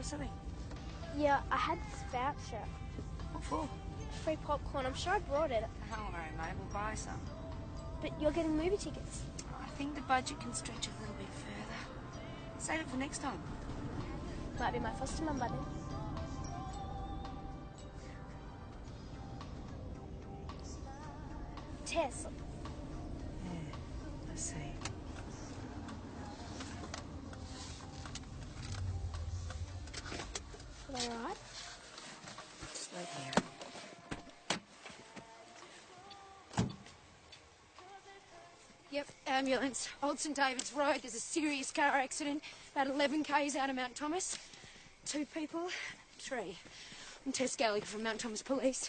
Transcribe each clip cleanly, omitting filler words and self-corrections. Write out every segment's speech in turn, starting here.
something? Yeah, I had this voucher. What for? Free popcorn. I'm sure I brought it. Don't worry, mate. We'll buy some. But you're getting movie tickets. I think the budget can stretch a little bit further. Save it for next time. Might be my foster mum by then. Tess. Yeah, I see. All right? Just wait here. Yep, ambulance. Old St David's Road. There's a serious car accident about 11 k's out of Mount Thomas. 2 people, 3. I'm Tess Gallagher from Mount Thomas Police.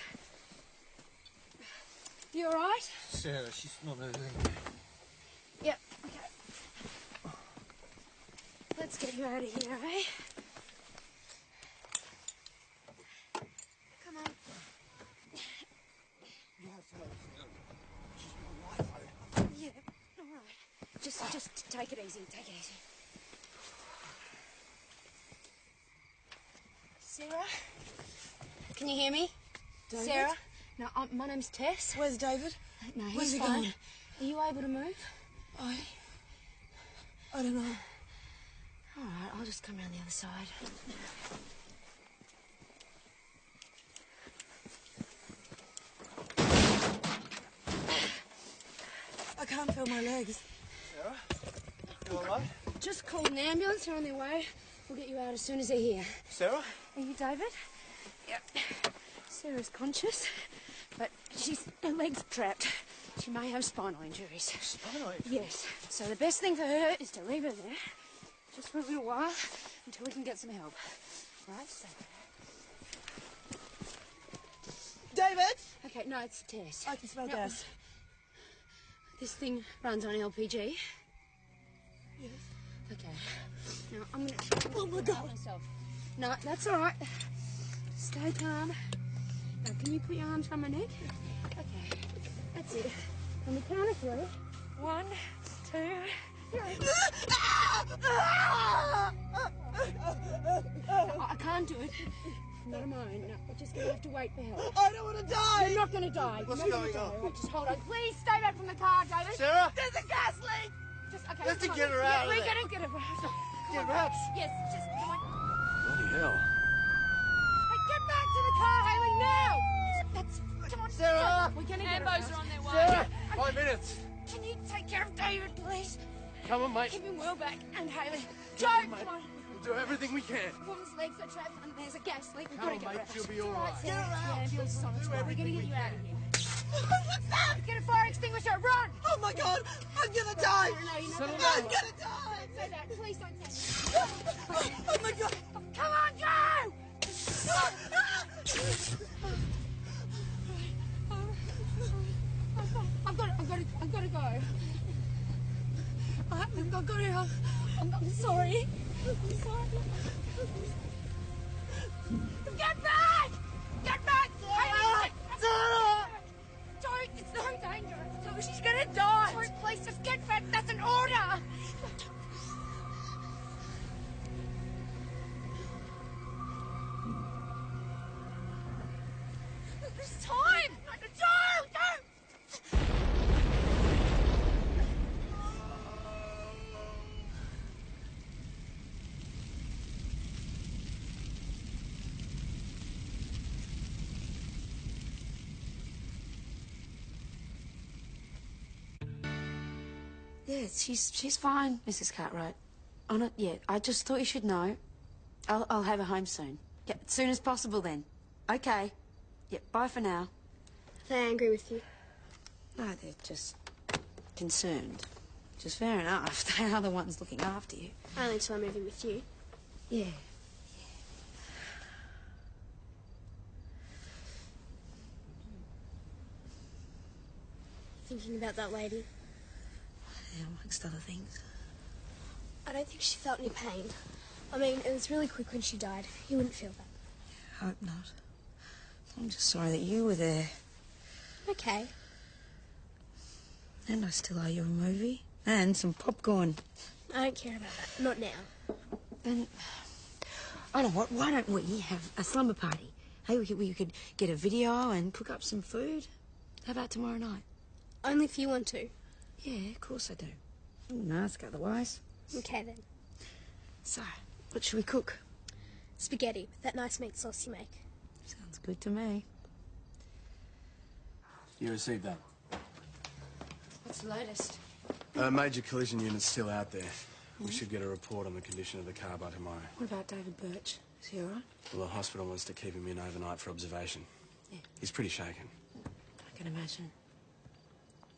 You all right? Sarah, she's not moving. Yep, okay. Let's get you out of here, eh? Come on. You have to let her go. She's my wife. Yeah, all right. Just take it easy, take it easy. Sarah? Can you hear me? David? Sarah? No, my name's Tess. Where's David? No, Where's he's he fine. going? Are you able to move? I don't know. All right, I'll just come around the other side. I can't feel my legs. Sarah? You all right? Just called an ambulance. They're on their way. We'll get you out as soon as they're here. Sarah? Are you David? Yep. Sarah's conscious, but her leg's trapped. She may have spinal injuries. Spinal injuries? Yes. So the best thing for her is to leave her there, just for a little while, until we can get some help. Right? So. David! Okay, no, it's Tess. I can smell No, gas. This thing runs on LPG. Yes. Okay. Now, I'm going to try Oh, my God. myself. No, that's all right. Stay calm. Now, can you put your arms around my neck? Okay. That's it. On the count of 3. 1, 2, 3. I can't do it. Not a moment. No, we're just going to have to wait for help. I don't want to die! You're not going to die. What's You're not going gonna on? die. Right, just hold on. Please stay back from the car, David. Sarah? There's a gas leak. Just, okay. Let's come on. get her out of We're there. going to get her out. Get wraps. Yes, just come on. Bloody hell. Hey, get back to the car, Hayley, now! That's... Come on, Sarah! We're going to get her Ambos out. are on their way. Sarah! 5 minutes. Can you take care of David, please? Come on, mate. Keep him well back. And Hayley. Come Joe, on, mate. come on. We'll do everything we can. Woman's legs are trapped and there's a gas leak. We've Come got to on, get her mate. out. She'll be It's all right. Sarah. Get her out. The ambulance is on its Do way. We're going to everything get you we out of can. here. What's that? Get a fire extinguisher. Run! Oh, my God. I'm going to die. No, you're not I'm gonna going die. to die. Don't say that. Please don't say that. Oh, my God. Come on, Joe! I've got to go. I've got to. I'm sorry. I'm sorry. Get back! Get back! Sarah! Sarah! Don't! It's so dangerous. No, she's gonna die. Don't, please, just get back. That's an order. There's time. Don't! Yeah, she's fine, Mrs. Cartwright. On it, yeah. I just thought you should know. I'll have her home soon. Yeah, as soon as possible then. Okay. Yeah, bye for now. They're angry with you. No, they're just concerned. Which is fair enough. They are the ones looking after you. Only until I'm moving with you. Yeah. Thinking about that lady. Yeah, amongst other things. I don't think she felt any pain. I mean, it was really quick when she died. You wouldn't feel that. Hope not. I'm just sorry that you were there. Okay. And I still owe you a movie. And some popcorn. I don't care about that. Not now. Then I know what, why don't we have a slumber party? Hey, we could get a video and cook up some food. How about tomorrow night? Only if you want to. Yeah, of course I do. Wouldn't ask otherwise. Okay, then. So, what should we cook? Spaghetti with that nice meat sauce you make. Sounds good to me. You received that? What's the latest? Major collision unit's still out there. We should get a report on the condition of the car by tomorrow. What about David Birch? Is he all right? Well, the hospital wants to keep him in overnight for observation. Yeah. He's pretty shaken. I can imagine.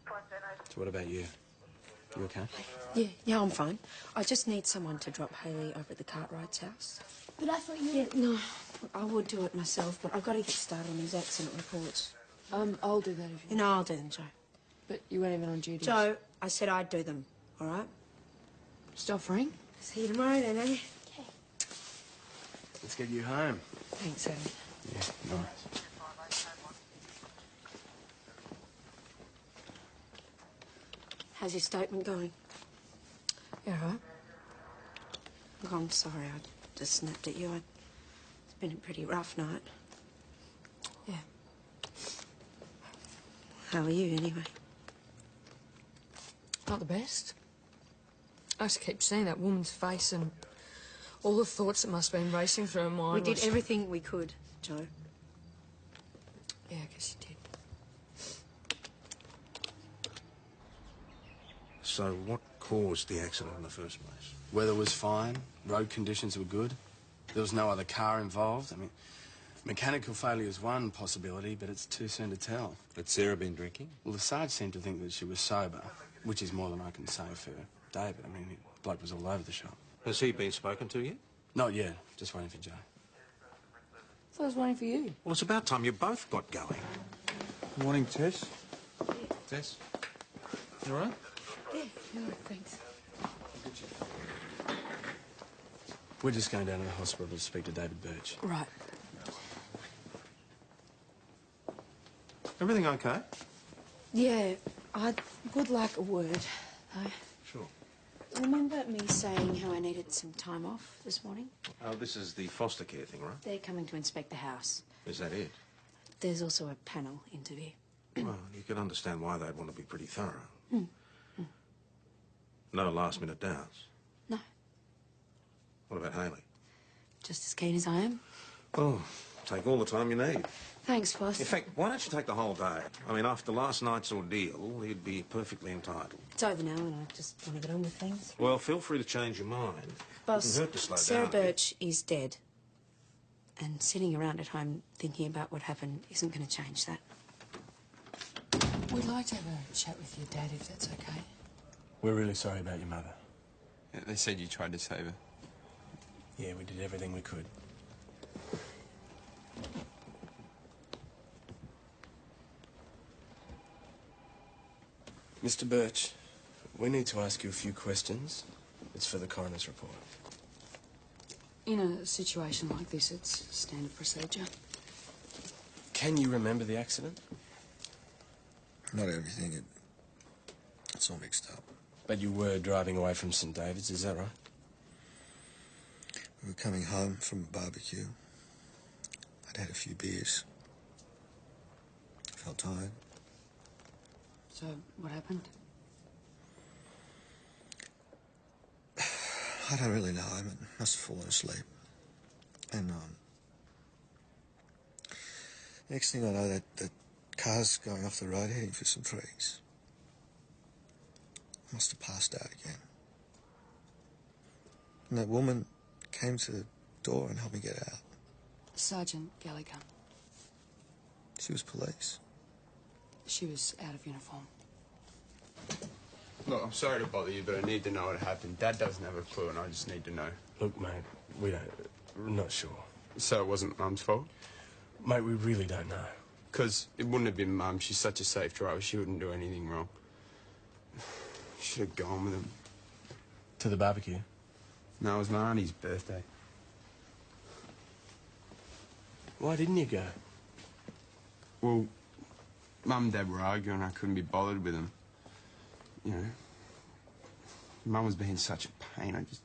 So what about you? You okay? Yeah, I'm fine. I just need someone to drop Hayley over at the Cartwright's house. But I thought you... Yeah, no, I would do it myself, but I've got to get started on these accident reports. I'll do that if you... You know, I'll do them, Joe. But you weren't even on duty. Joe, I said I'd do them, all right? Stop ring. See you tomorrow then, eh? Okay. Let's get you home. Thanks, Eddie. Yeah, nice. How's your statement going? You all right? Look, I'm sorry I just snapped at you. It's been a pretty rough night. Yeah. How are you, anyway? Not the best. I just keep seeing that woman's face and all the thoughts that must have been racing through her mind. We did everything we could, Joe. Yeah, I guess you did. So what caused the accident in the first place? Weather was fine. Road conditions were good. There was no other car involved. I mean, mechanical failure is one possibility, but it's too soon to tell. Had Sarah been drinking? Well, the Sarge seemed to think that she was sober, which is more than I can say for David. I mean, the bloke was all over the shop. Has he been spoken to yet? Not yet. Just waiting for Joe. So I was waiting for you. Well, it's about time you both got going. Morning, Tess. Tess? You all right? Yeah, thanks. We're just going down to the hospital to speak to David Birch. Right. Everything okay? Yeah, I would like a word, though. Sure. Remember me saying how I needed some time off this morning? Oh, this is the foster care thing, right? They're coming to inspect the house. Is that it? There's also a panel interview. Well, you can understand why they'd want to be pretty thorough. No last-minute doubts. No, What about Hayley? just as keen as I am. Oh, take all the time you need. Thanks, boss. In fact, why don't you take the whole day? I mean, after last night's ordeal, you'd be perfectly entitled. It's over now and I just want to get on with things. Well, feel free to change your mind. Boss, It doesn't hurt to slow Sarah down a bit. Birch is dead. And sitting around at home thinking about what happened isn't going to change that. We'd like to have a chat with your dad, if that's okay. We're really sorry about your mother. Yeah, they said you tried to save her. Yeah, we did everything we could. Mr. Birch, we need to ask you a few questions. It's for the coroner's report. In a situation like this, it's standard procedure. Can you remember the accident? Not everything. It's all mixed up. But you were driving away from St. David's, is that right? We were coming home from a barbecue. I'd had a few beers. Felt tired. So, what happened? I don't really know. I must have fallen asleep. And, next thing I know, that car's going off the road heading for some trees. I must have passed out again. And that woman came to the door and helped me get out. Sergeant Gallagher. She was police. She was out of uniform. Look, I'm sorry to bother you, but I need to know what happened. Dad doesn't have a clue, and I just need to know. Look, mate, we're not sure. So it wasn't Mum's fault? Mate, we really don't know. Because it wouldn't have been Mum. She's such a safe driver. She wouldn't do anything wrong. Should have gone with him. To the barbecue? No, it was my auntie's birthday. Why didn't you go? Well, Mum and Dad were arguing. I couldn't be bothered with them. You know, Mum was being such a pain. I just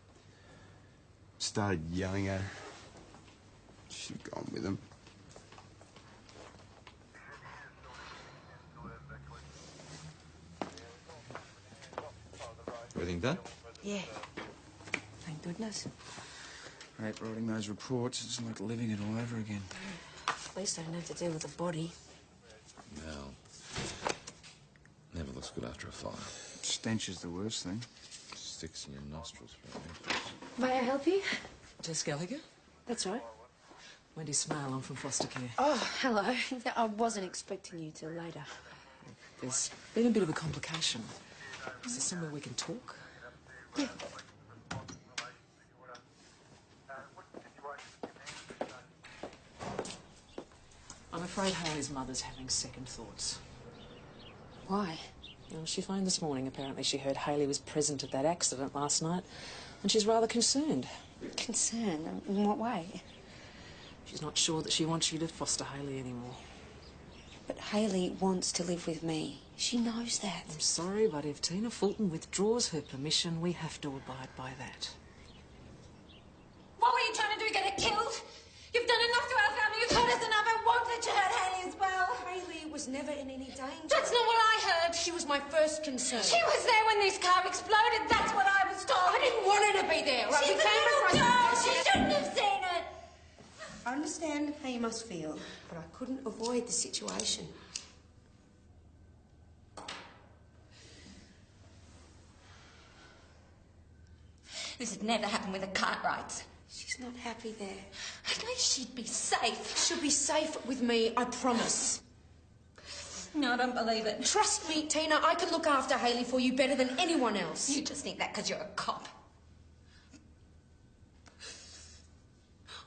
started yelling at her. Should have gone with him. Everything done? Yeah. Thank goodness. I hate writing those reports. It's like living it all over again. At least I don't have to deal with the body. Well, never looks good after a fire. Stench is the worst thing. Sticks in your nostrils for a May I help you? Tess Gallagher? That's right. Wendy Smale, I'm from foster care. Oh, hello. I wasn't expecting you till later. There's been a bit of a complication. Is there somewhere we can talk? Yeah. I'm afraid Hayley's mother's having second thoughts. Why? Well, she phoned this morning. Apparently she heard Hayley was present at that accident last night, and she's rather concerned. Concerned? In what way? She's not sure that she wants you to foster Hayley anymore. But Hayley wants to live with me. She knows that. I'm sorry, but if Tina Fulton withdraws her permission, we have to abide by that. What were you trying to do, get her killed? You've done enough to our family. You've hurt us enough. I wanted to hurt Hayley as well. Hayley was never in any danger. That's not what I heard. She was my first concern. She was there when this car exploded. That's what I was told. I didn't want her to be there. Right? She's We a came little across- girl. She shouldn't have seen it. I understand how you must feel, but I couldn't avoid the situation. This had never happened with the Cartwrights. She's not happy there. At least she'd be safe. She'll be safe with me, I promise. No, I don't believe it. Trust me, Tina, I can look after Hayley for you better than anyone else. You just think that because you're a cop.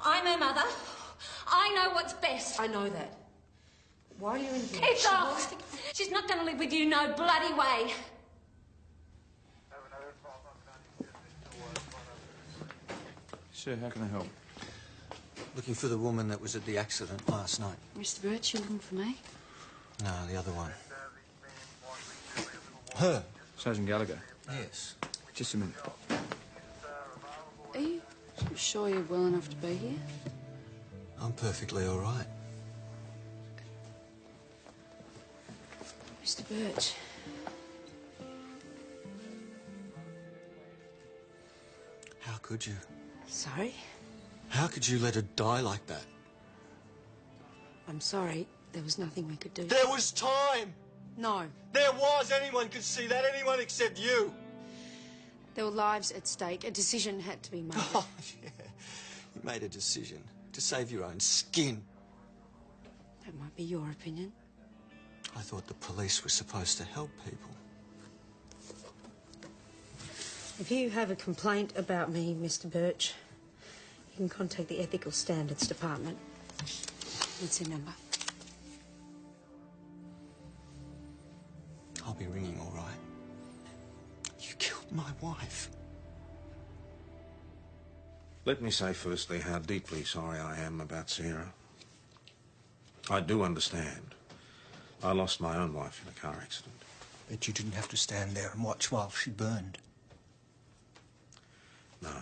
I'm her mother. I know what's best. I know that. Why are you in here? It's off. She's not going to live with you no bloody way. Sir, how can I help? Looking for the woman that was at the accident last night. Mr. Birch, you looking for me? No, the other one. Her? Sergeant Gallagher. Yes. Just a minute. Are you sure you're well enough to be here? I'm perfectly all right. Mr. Birch. How could you? Sorry? How could you let her die like that? I'm sorry. There was nothing we could do. There was time! No. There was! Anyone could see that. Anyone except you. There were lives at stake. A decision had to be made. Oh, yeah. You made a decision to save your own skin. That might be your opinion. I thought the police were supposed to help people. If you have a complaint about me, Mr. Birch, you can contact the Ethical Standards Department. What's your number? I'll be ringing, all right? You killed my wife. Let me say firstly how deeply sorry I am about Sarah. I do understand. I lost my own wife in a car accident. But you didn't have to stand there and watch while she burned. No.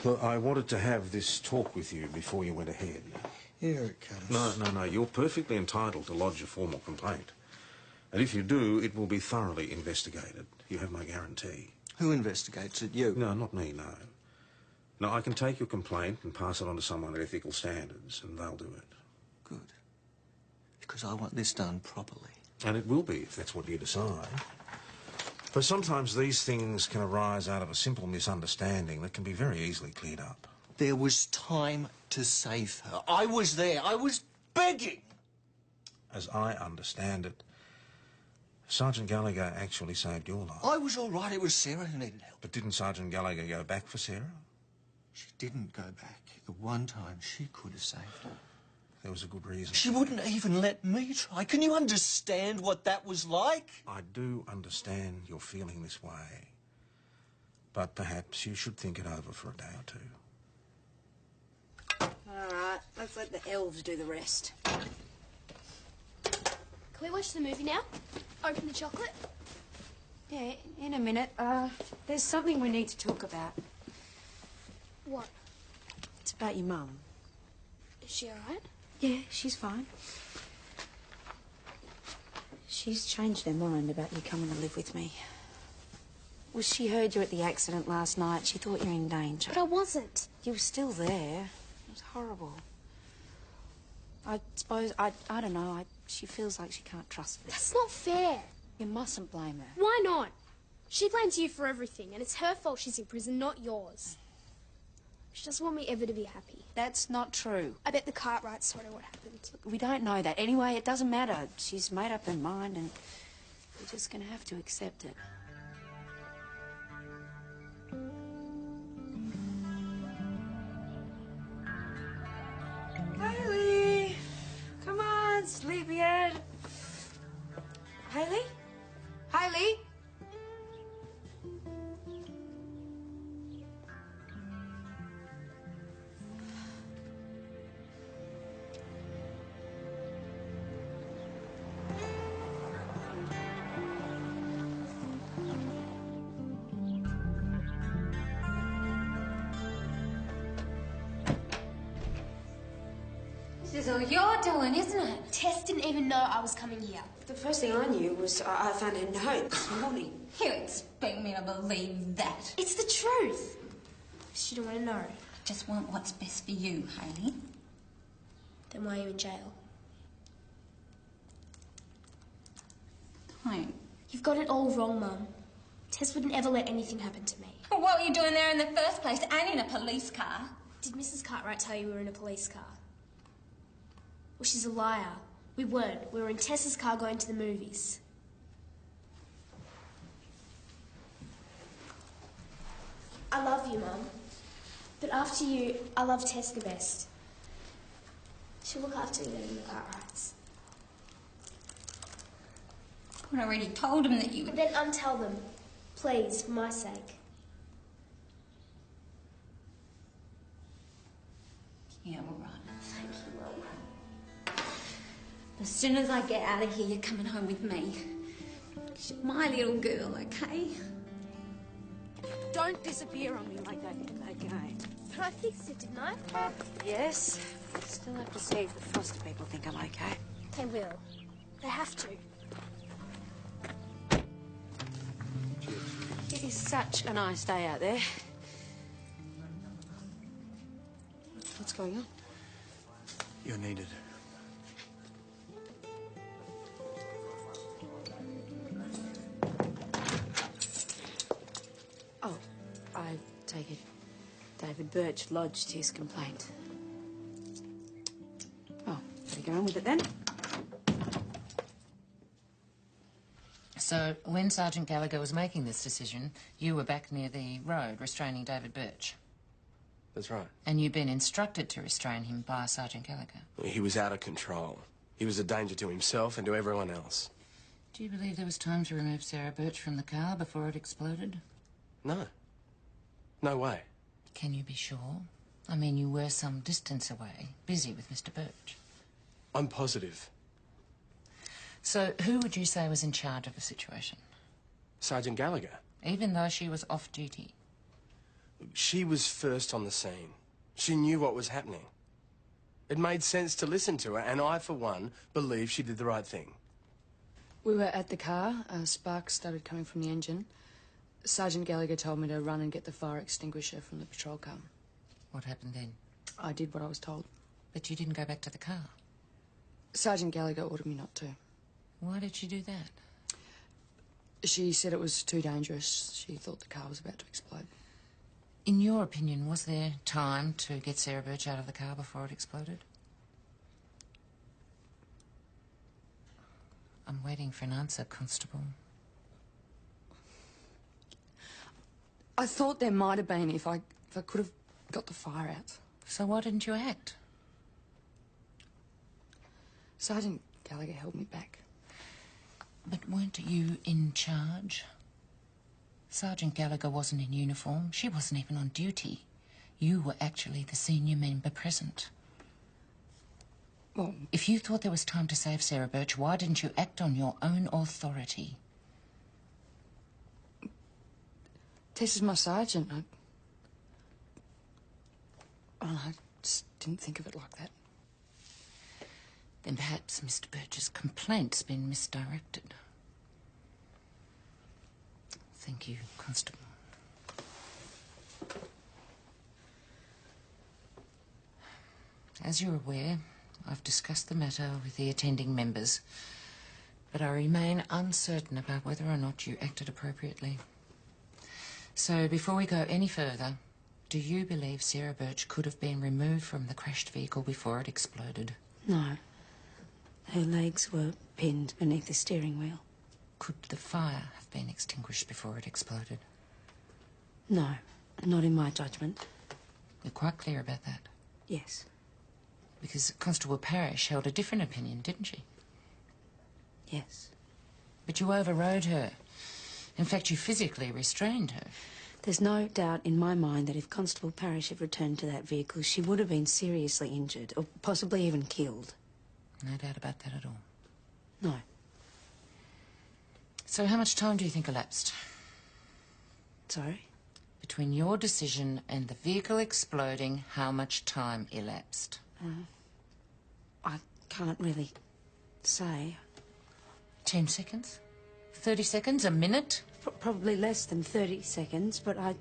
Look, I wanted to have this talk with you before you went ahead. Here it comes. No. You're perfectly entitled to lodge a formal complaint. And if you do, it will be thoroughly investigated. You have my guarantee. Who investigates it? You? No, not me, no. No, I can take your complaint and pass it on to someone at Ethical Standards, and they'll do it. Good. Because I want this done properly. And it will be, if that's what you decide. But sometimes these things can arise out of a simple misunderstanding that can be very easily cleared up. There was time to save her. I was there. I was begging. As I understand it, Sergeant Gallagher actually saved your life. I was all right. It was Sarah who needed help. But didn't Sergeant Gallagher go back for Sarah? She didn't go back. The one time she could have saved her. There was a good reason. She wouldn't even let me try. Can you understand what that was like? I do understand you're feeling this way. But perhaps you should think it over for a day or two. All right, let's let the elves do the rest. Can we watch the movie now? Open the chocolate? Yeah, in a minute. There's something we need to talk about. What? It's about your mum. Is she all right? Yeah, she's fine. She's changed her mind about you coming to live with me. Well, she heard you at the accident last night. She thought you were in danger. But I wasn't. You were still there. It was horrible. I suppose, I don't know, she feels like she can't trust me. That's not fair. You mustn't blame her. Why not? She blames you for everything, and it's her fault she's in prison, not yours. She doesn't want me ever to be happy. That's not true. I bet the Cartwrights told her what happened. We don't know that. Anyway, it doesn't matter. She's made up her mind, and we're just going to have to accept it. Hayley! Come on, sleepyhead. Hayley? Hayley? This is all you're doing, isn't it? Tess didn't even know I was coming here. The first thing I knew was I found a note this morning. You expect me to believe that? It's the truth. She didn't want to know. Just want what's best for you, Hayley. Then why are you in jail? Don't. You've got it all wrong, Mum. Tess would never let anything happen to me. What were you doing there in the first place and in a police car? Did Mrs. Cartwright tell you we were in a police car? Well, she's a liar. We weren't. We were in Tess's car going to the movies. I love you, Mum. But after you, I love Tess the best. She'll look after me in the Cartwrights. I already told him that you would. Then untell them. Please, for my sake. Yeah, all right. Thank you, Mum. As soon as I get out of here, you're coming home with me. You're my little girl, okay? Don't disappear on me like that again. But I fixed it, didn't I? Yes. Still have to see if the foster people think I'm okay. They will. They have to. It is such a nice day out there. What's going on? You're needed. Oh, I take it David Birch lodged his complaint. Oh, better get on with it then. So, when Sergeant Gallagher was making this decision, you were back near the road restraining David Birch. That's right. And you'd been instructed to restrain him by Sergeant Gallagher. He was out of control. He was a danger to himself and to everyone else. Do you believe there was time to remove Sarah Birch from the car before it exploded? No. No way. Can you be sure? I mean, you were some distance away, busy with Mr. Birch. I'm positive. So, who would you say was in charge of the situation? Sergeant Gallagher. Even though she was off duty? She was first on the scene. She knew what was happening. It made sense to listen to her, and I, for one, believe she did the right thing. We were at the car. Sparks started coming from the engine. Sergeant Gallagher told me to run and get the fire extinguisher from the patrol car. What happened then? I did what I was told. But you didn't go back to the car? Sergeant Gallagher ordered me not to. Why did she do that? She said it was too dangerous. She thought the car was about to explode. In your opinion, was there time to get Sarah Birch out of the car before it exploded? I'm waiting for an answer, Constable. I thought there might have been if I could have got the fire out. So why didn't you act? Sergeant Gallagher held me back. But weren't you in charge? Sergeant Gallagher wasn't in uniform. She wasn't even on duty. You were actually the senior member present. Well, if you thought there was time to save Sarah Birch, why didn't you act on your own authority? Tess is my sergeant. I just didn't think of it like that. Then perhaps Mr. Birch's complaint's been misdirected. Thank you, Constable. As you're aware, I've discussed the matter with the attending members, but I remain uncertain about whether or not you acted appropriately. So, before we go any further, do you believe Sarah Birch could have been removed from the crashed vehicle before it exploded? No. Her legs were pinned beneath the steering wheel. Could the fire have been extinguished before it exploded? No, not in my judgment. You're quite clear about that? Yes. Because Constable Parrish held a different opinion, didn't she? Yes. But you overrode her. In fact, you physically restrained her. There's no doubt in my mind that if Constable Parrish had returned to that vehicle, she would have been seriously injured, or possibly even killed. No doubt about that at all. No. So how much time do you think elapsed? Sorry? Between your decision and the vehicle exploding, how much time elapsed? I can't really say. 10 seconds? 30 seconds? A minute? Probably less than 30 seconds, but I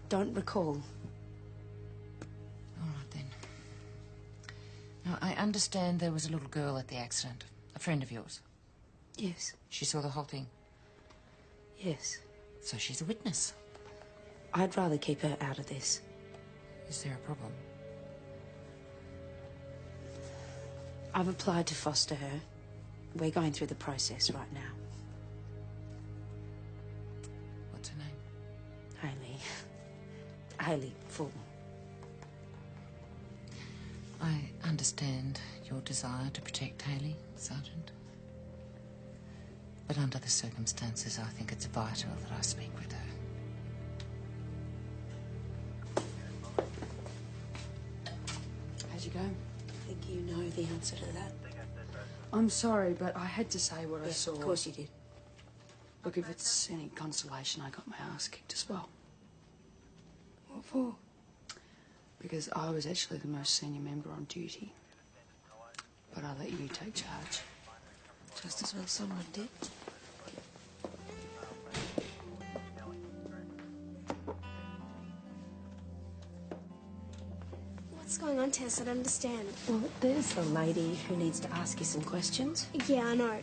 don't recall. All right, then. Now, I understand there was a little girl at the accident. A friend of yours. Yes. She saw the whole thing. Yes. So she's a witness. I'd rather keep her out of this. Is there a problem? I've applied to foster her. We're going through the process right now. What's her name? Hayley. Hayley Fulton. I understand your desire to protect Hayley, Sergeant. But under the circumstances, I think it's vital that I speak with her. How'd you go? I think you know the answer to that. I'm sorry, but I had to say what I saw. Of course you did. Look, if it's any consolation, I got my ass kicked as well. What for? Because I was actually the most senior member on duty. But I let you take charge. Just as well someone did. What's going on, Tess? I don't understand. Well, there's a lady who needs to ask you some questions. Yeah, I know.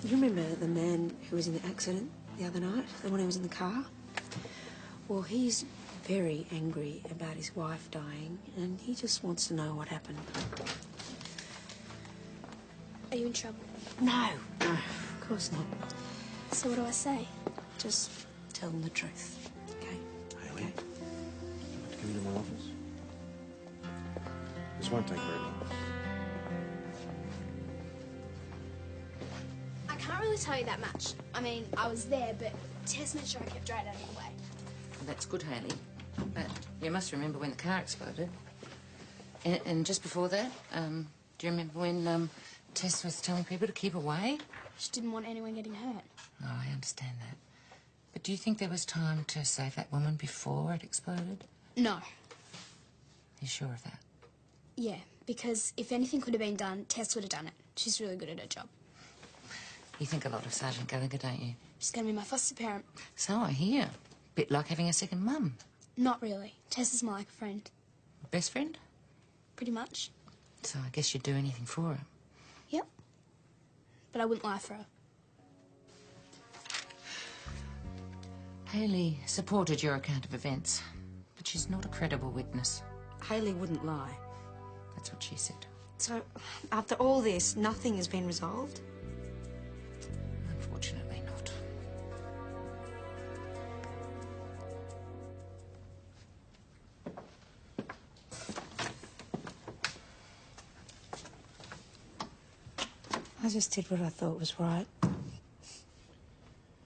You remember the man who was in the accident the other night? The one who was in the car? Well, he's very angry about his wife dying, and he just wants to know what happened. Are you in trouble? No, of course not. So what do I say? Just tell them the truth, okay? Hayley, you want to come into my office? This won't take very long. I can't really tell you that much. I mean, I was there, but Tess made sure I kept right out of the way. Well, that's good, Hayley. But you must remember when the car exploded. And just before that, do you remember when Tess was telling people to keep away? She didn't want anyone getting hurt. Oh, I understand that. But do you think there was time to save that woman before it exploded? No. You sure of that? Yeah, because if anything could have been done, Tess would have done it. She's really good at her job. You think a lot of Sergeant Gallagher, don't you? She's going to be my foster parent. So I hear. Bit like having a second mum. Not really. Tess is more like a friend. Best friend? Pretty much. So I guess you'd do anything for her. Yep. But I wouldn't lie for her. Hayley supported your account of events, but she's not a credible witness. Hayley wouldn't lie. That's what she said. So, after all this, nothing has been resolved? Unfortunately not. I just did what I thought was right.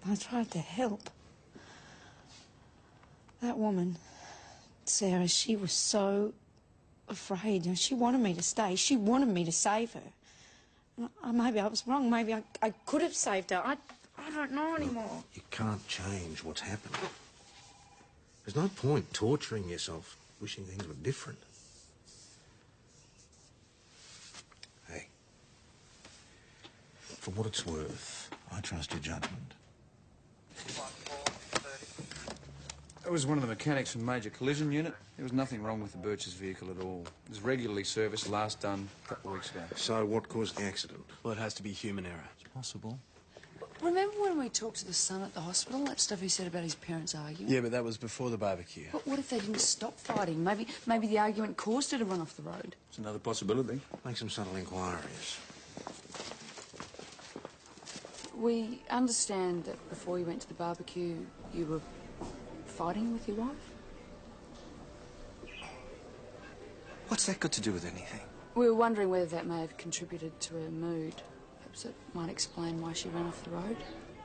I tried to help. That woman, Sarah, she was so afraid. You know, she wanted me to stay. She wanted me to save her. Maybe I was wrong. Maybe I could have saved her. I don't know anymore. You can't change what's happened. There's no point torturing yourself, wishing things were different. Hey, for what it's worth, I trust your judgment. That was one of the mechanics from Major Collision Unit. There was nothing wrong with the Birch's vehicle at all. It was regularly serviced, last done a couple of weeks ago. So what caused the accident? Well, it has to be human error. It's possible. Remember when we talked to the son at the hospital? That stuff he said about his parents arguing? Yeah, but that was before the barbecue. But what if they didn't stop fighting? Maybe the argument caused her to run off the road. It's another possibility. Make some subtle inquiries. We understand that before you went to the barbecue, you were fighting with your wife? What's that got to do with anything? We were wondering whether that may have contributed to her mood. Perhaps it might explain why she ran off the road.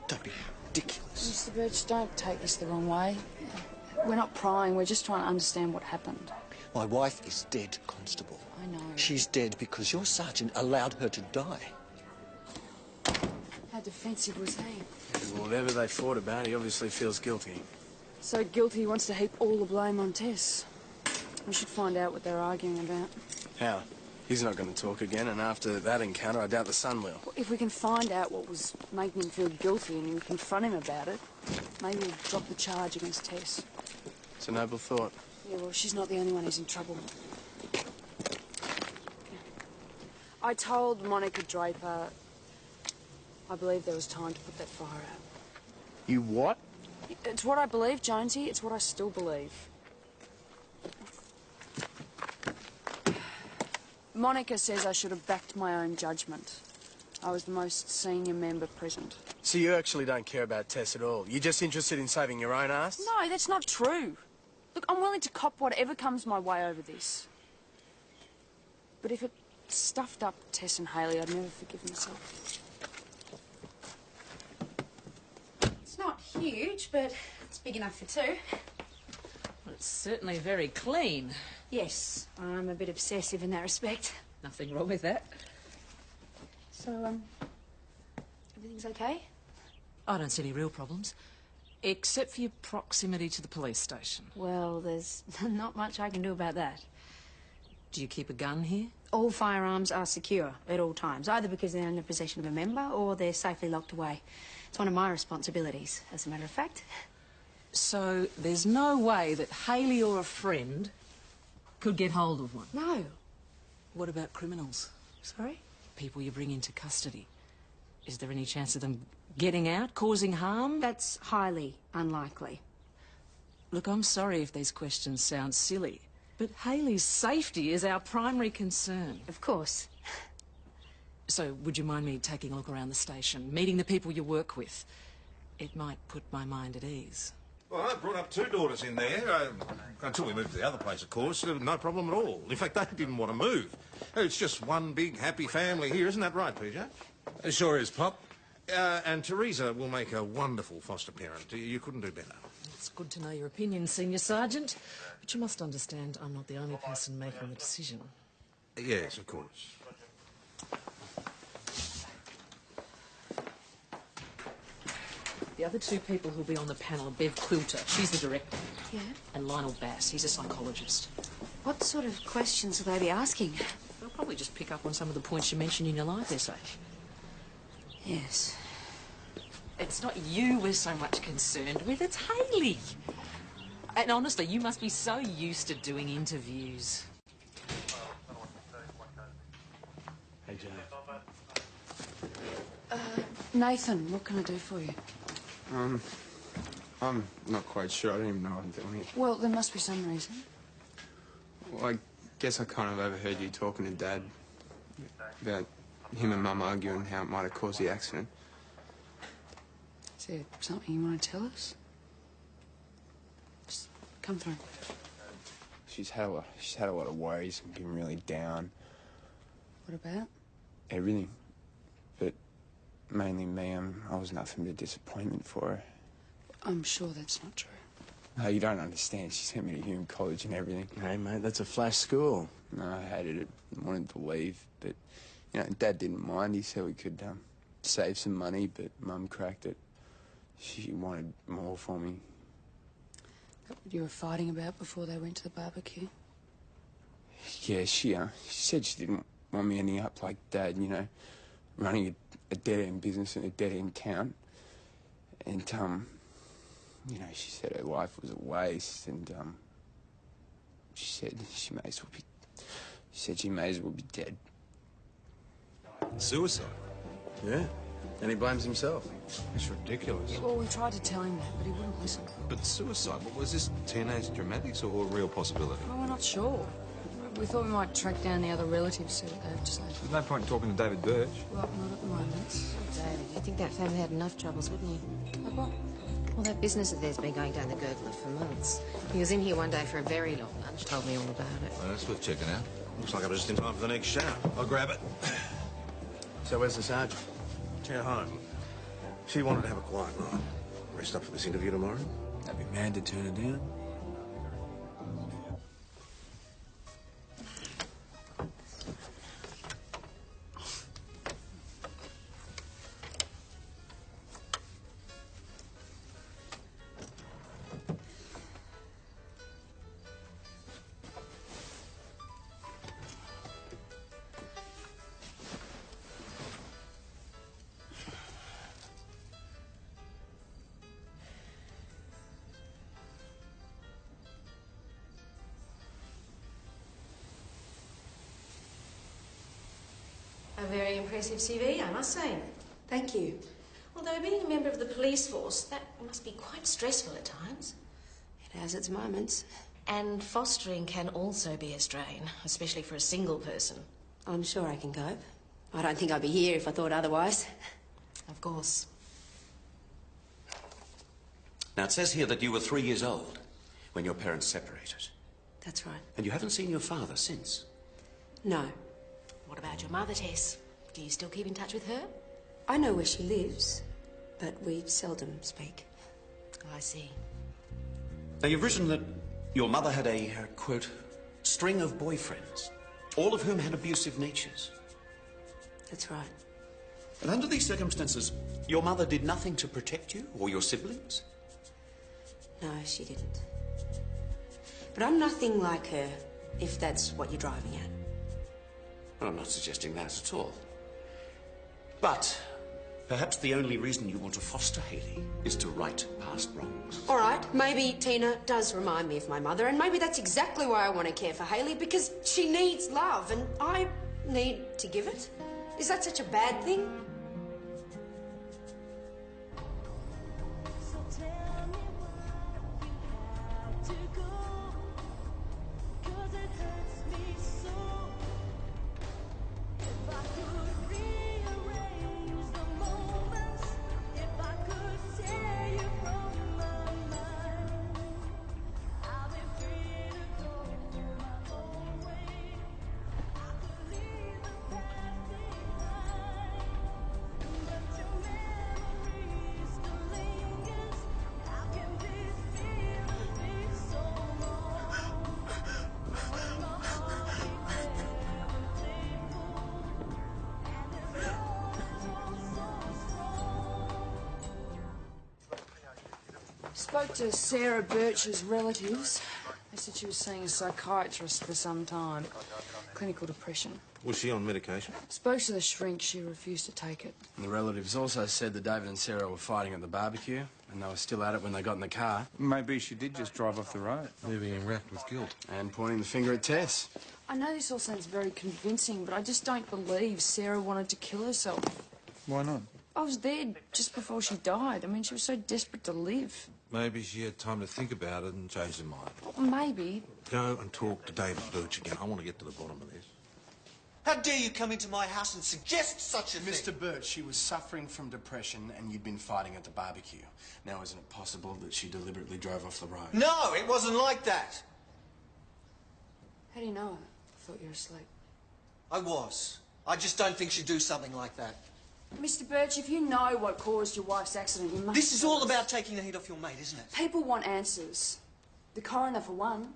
Don't be ridiculous. Mr. Birch, don't take this the wrong way. We're not prying, we're just trying to understand what happened. My wife is dead, Constable. I know. She's dead because your sergeant allowed her to die. How defensive was he? Well, whatever they fought about, he obviously feels guilty. So guilty he wants to heap all the blame on Tess. We should find out what they're arguing about. How? He's not going to talk again, and after that encounter, I doubt the son will. Well, if we can find out what was making him feel guilty and confront him about it, maybe we'll drop the charge against Tess. It's a noble thought. Yeah, well, she's not the only one who's in trouble. I told Monica Draper I believe there was time to put that fire out. You what? It's what I believe, Jonesy. It's what I still believe. Monica says I should have backed my own judgment. I was the most senior member present. So you actually don't care about Tess at all? You're just interested in saving your own ass? No, that's not true. Look, I'm willing to cop whatever comes my way over this. But if it stuffed up Tess and Hayley, I'd never forgive myself. It's not huge, but it's big enough for two. Well, it's certainly very clean. Yes, I'm a bit obsessive in that respect. Nothing wrong with that. So, everything's okay? I don't see any real problems, except for your proximity to the police station. Well, there's not much I can do about that. Do you keep a gun here? All firearms are secure at all times, either because they're in the possession of a member or they're safely locked away. It's one of my responsibilities, as a matter of fact. So there's no way that Hayley or a friend could get hold of one? No. What about criminals? Sorry? People you bring into custody. Is there any chance of them getting out, causing harm? That's highly unlikely. Look, I'm sorry if these questions sound silly, but Hayley's safety is our primary concern. Of course. So would you mind me taking a look around the station, meeting the people you work with? It might put my mind at ease. Well, I brought up two daughters in there, until we moved to the other place, of course. No problem at all. In fact, they didn't want to move. It's just one big, happy family here, isn't that right, PJ? It sure is, Pop. And Teresa will make a wonderful foster parent. You couldn't do better. It's good to know your opinion, Senior Sergeant. But you must understand I'm not the only person making the decision. Yes, of course. The other two people who'll be on the panel are Bev Quilter, she's the director. Yeah? And Lionel Bass, he's a psychologist. What sort of questions will they be asking? They'll probably just pick up on some of the points you mentioned in your life essay. Yes. It's not you we're so much concerned with, it's Hayley. And honestly, you must be so used to doing interviews. Hey, Jane. Nathan, what can I do for you? I'm not quite sure. I don't even know what I'm doing here. Well, there must be some reason. Well, I guess I kind of overheard you talking to Dad about him and Mum arguing how it might have caused the accident. Is there something you want to tell us? Just come through. She's had a lot of worries and been really down. What about? Everything. But mainly me. I was nothing but a disappointment for her. I'm sure that's not true. No, you don't understand. She sent me to Hume College and everything. Hey, mate, that's a flash school. No, I hated it. Wanted to leave, but, you know, Dad didn't mind. He said we could save some money, but Mum cracked it. She wanted more for me. That what you were fighting about before they went to the barbecue? Yeah, she said she didn't want me ending up like Dad, you know, running a dead-end business in a dead-end town. And, you know, she said her life was a waste, and, she said she may as well be dead. Suicide? Yeah. And he blames himself. It's ridiculous. Yeah, well, we tried to tell him that, but he wouldn't listen. But suicide, was this teenage dramatics or a real possibility? Well, we're not sure. We thought we might track down the other relatives, see what they have to say. There's no point in talking to David Birch. Well, not at the moment. David, you'd think that family had enough troubles, wouldn't you? Like what? Well, that business of theirs been going down the gurgler for months. He was in here one day for a very long lunch, told me all about it. Well, that's worth checking out. Looks like I'm just in time for the next shower. I'll grab it. So where's the sergeant? At home. She wanted to have a quiet night. Rest up for this interview tomorrow. I'd be mad to turn it down. A very impressive CV, I must say. Thank you. Although being a member of the police force, that must be quite stressful at times. It has its moments. And fostering can also be a strain, especially for a single person. I'm sure I can cope. I don't think I'd be here if I thought otherwise. Of course. Now, it says here that you were 3 years old when your parents separated. That's right. And you haven't seen your father since. No. What about your mother, Tess? Do you still keep in touch with her? I know where she lives, but we seldom speak. Oh, I see. Now, you've written that your mother had a, quote, string of boyfriends, all of whom had abusive natures. That's right. And under these circumstances, your mother did nothing to protect you or your siblings? No, she didn't. But I'm nothing like her, if that's what you're driving at. Well, I'm not suggesting that at all. But perhaps the only reason you want to foster Hayley is to right past wrongs. All right, maybe Tina does remind me of my mother, and maybe that's exactly why I want to care for Hayley, because she needs love, and I need to give it. Is that such a bad thing? Spoke to Sarah Birch's relatives. They said she was seeing a psychiatrist for some time. Clinical depression. Was she on medication? Spoke to the shrink. She refused to take it. And the relatives also said that David and Sarah were fighting at the barbecue, and they were still at it when they got in the car. Maybe she did just drive off the road. Maybe being racked with guilt. And pointing the finger at Tess. I know this all sounds very convincing, but I just don't believe Sarah wanted to kill herself. Why not? I was there just before she died. I mean, she was so desperate to live. Maybe she had time to think about it and change her mind. Well, maybe. Go and talk to David Birch again. I want to get to the bottom of this. How dare you come into my house and suggest such a thing? Mr. Birch, she was suffering from depression and you'd been fighting at the barbecue. Now, isn't it possible that she deliberately drove off the road? No, it wasn't like that. How do you know? I thought you were asleep. I was. I just don't think she'd do something like that. Mr. Birch, if you know what caused your wife's accident, you must... This is all about taking the heat off your mate, isn't it? People want answers. The coroner, for one.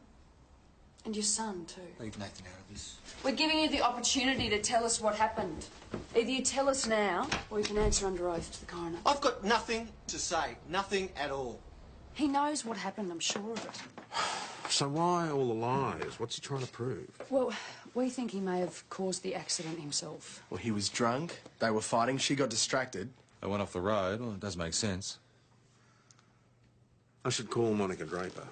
And your son, too. Leave Nathan out of this. We're giving you the opportunity to tell us what happened. Either you tell us now, or you can answer under oath to the coroner. I've got nothing to say. Nothing at all. He knows what happened, I'm sure of it. So why all the lies? What's he trying to prove? Well, we think he may have caused the accident himself. Well, he was drunk. They were fighting. She got distracted. They went off the road. Well, it does make sense. I should call Monica Draper.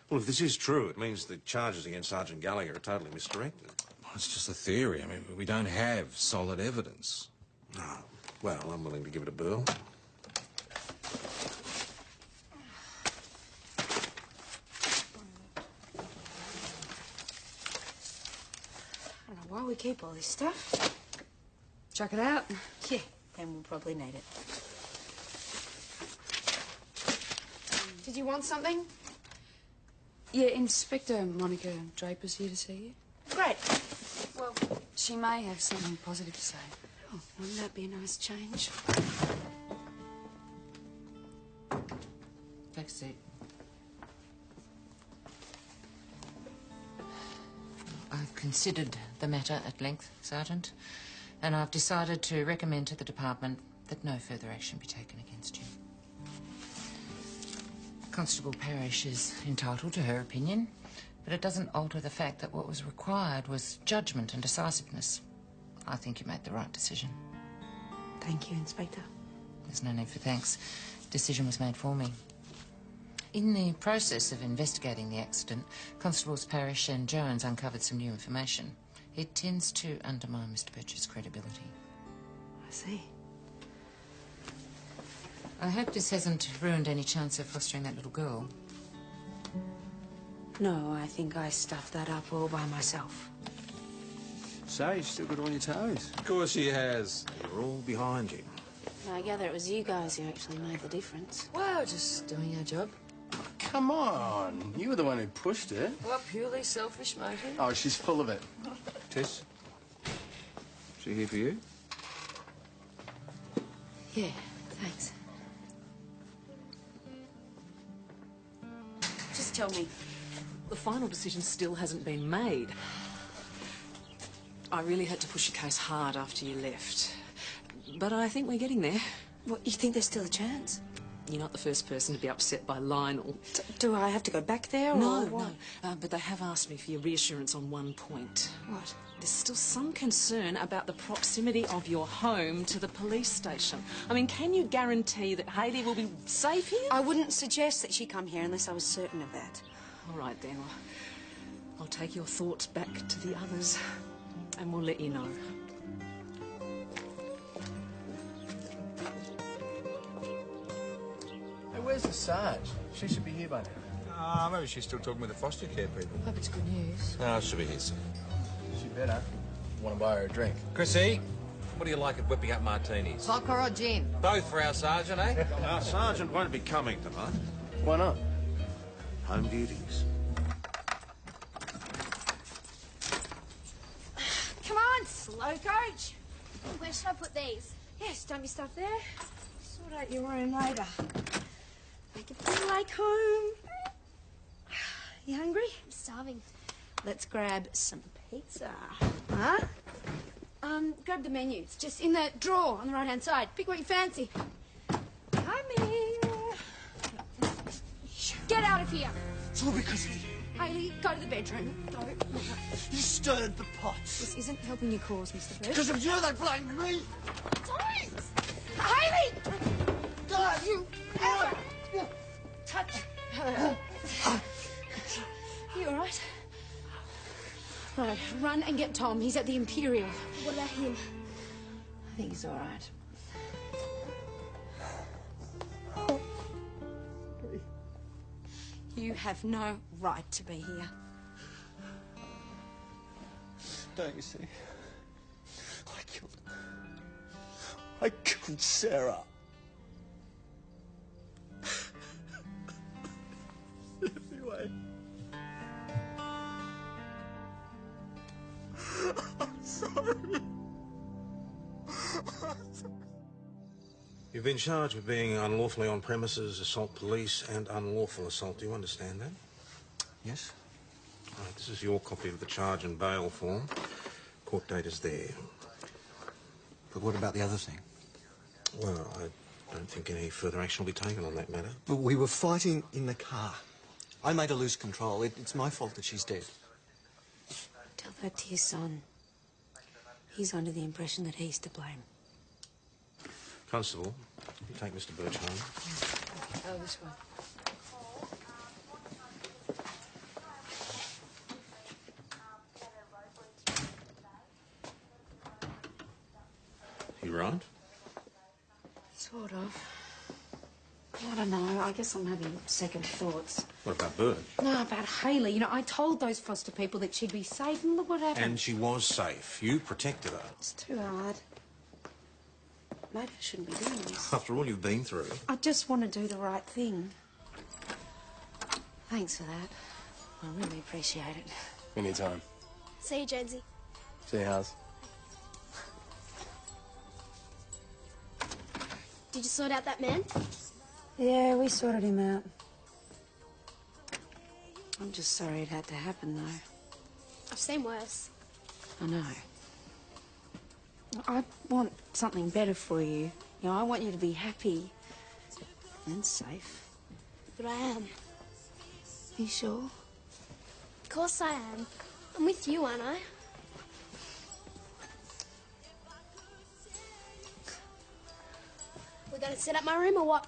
Well, if this is true, it means the charges against Sergeant Gallagher are totally misdirected. Well, it's just a theory. I mean, we don't have solid evidence. Oh, well, I'm willing to give it a whirl. I don't know why we keep all this stuff. Chuck it out. Yeah, and we'll probably need it. Did you want something? Yeah, Inspector Monica Draper's here to see you. Great. Well, she may have something positive to say. Oh, wouldn't that be a nice change? Take a seat. I've considered the matter at length, Sergeant, and I've decided to recommend to the department that no further action be taken against you. Constable Parrish is entitled to her opinion, but it doesn't alter the fact that what was required was judgment and decisiveness. I think you made the right decision. Thank you, Inspector. There's no need for thanks. Decision was made for me. In the process of investigating the accident, Constables Parrish and Jones uncovered some new information. It tends to undermine Mr. Birch's credibility. I see. I hope this hasn't ruined any chance of fostering that little girl. No, I think I stuffed that up all by myself. So, you've still got all your toes? Of course he has. We're all behind you. I gather it was you guys who actually made the difference. Well, just doing our job. Come on. You were the one who pushed it. Well, purely selfish motive. Oh, she's full of it. Tess? She here for you? Yeah, thanks. Just tell me, the final decision still hasn't been made. I really had to push your case hard after you left. But I think we're getting there. What, you think there's still a chance? You're not the first person to be upset by Lionel. Do I have to go back there, or No, what? no. But they have asked me for your reassurance on one point. What? There's still some concern about the proximity of your home to the police station. I mean, can you guarantee that Hayley will be safe here? I wouldn't suggest that she come here unless I was certain of that. All right, then. I'll take your thoughts back to the others, and we'll let you know. Hey, where's the Sarge? She should be here by now. Maybe she's still talking with the foster care people. Hope it's good news. No, she'll be here soon. She better. Want to buy her a drink? Chrissy, what do you like at whipping up martinis? Vodka or gin? Both for our sergeant, eh? Our sergeant won't be coming tonight. Why not? Home duties. Come on, slow coach. Where should I put these? Yes, dump your stuff there. Sort out your room later. Make it feel like home. You hungry? I'm starving. Let's grab some pizza. Huh? Grab the menu. It's just in the drawer on the right-hand side. Pick what you fancy. Coming. Get out of here. It's all because of you. Hayley, go to the bedroom. Go. You stirred the pots. This isn't helping your cause, Mr. Birch. Because of you, they blamed me. Hayley! God, You touch her. You all right? Right, run and get Tom. He's at the Imperial. What about him? I think he's all right. You have no right to be here. Don't you see? I killed Sarah. Anyway. I'm sorry. You've been charged with being unlawfully on premises, assault police, and unlawful assault. Do you understand that? Yes? All right, this is your copy of the charge and bail form. Court date is there. But what about the other thing? Well, I don't think any further action will be taken on that matter. But we were fighting in the car. I made her lose control. It's my fault that she's dead. Tell that to your son. He's under the impression that he's to blame. Constable, you take Mr. Birch home. Oh, this way. You right? Sort of. I don't know. I guess I'm having second thoughts. What about Birch? No, about Hayley. You know, I told those foster people that she'd be safe, and look what happened. And she was safe. You protected her. It's too hard. Maybe I shouldn't be doing this. After all you've been through. I just want to do the right thing. Thanks for that. I really appreciate it. Anytime. See you, Jonesy. See you, Howes. Did you sort out that man? Yeah, we sorted him out. I'm just sorry it had to happen, though. I've seen worse. I know. I want something better for you. You know, I want you to be happy and safe. But I am. You sure? Of course I am. I'm with you, aren't I? We're gonna set up my room or what?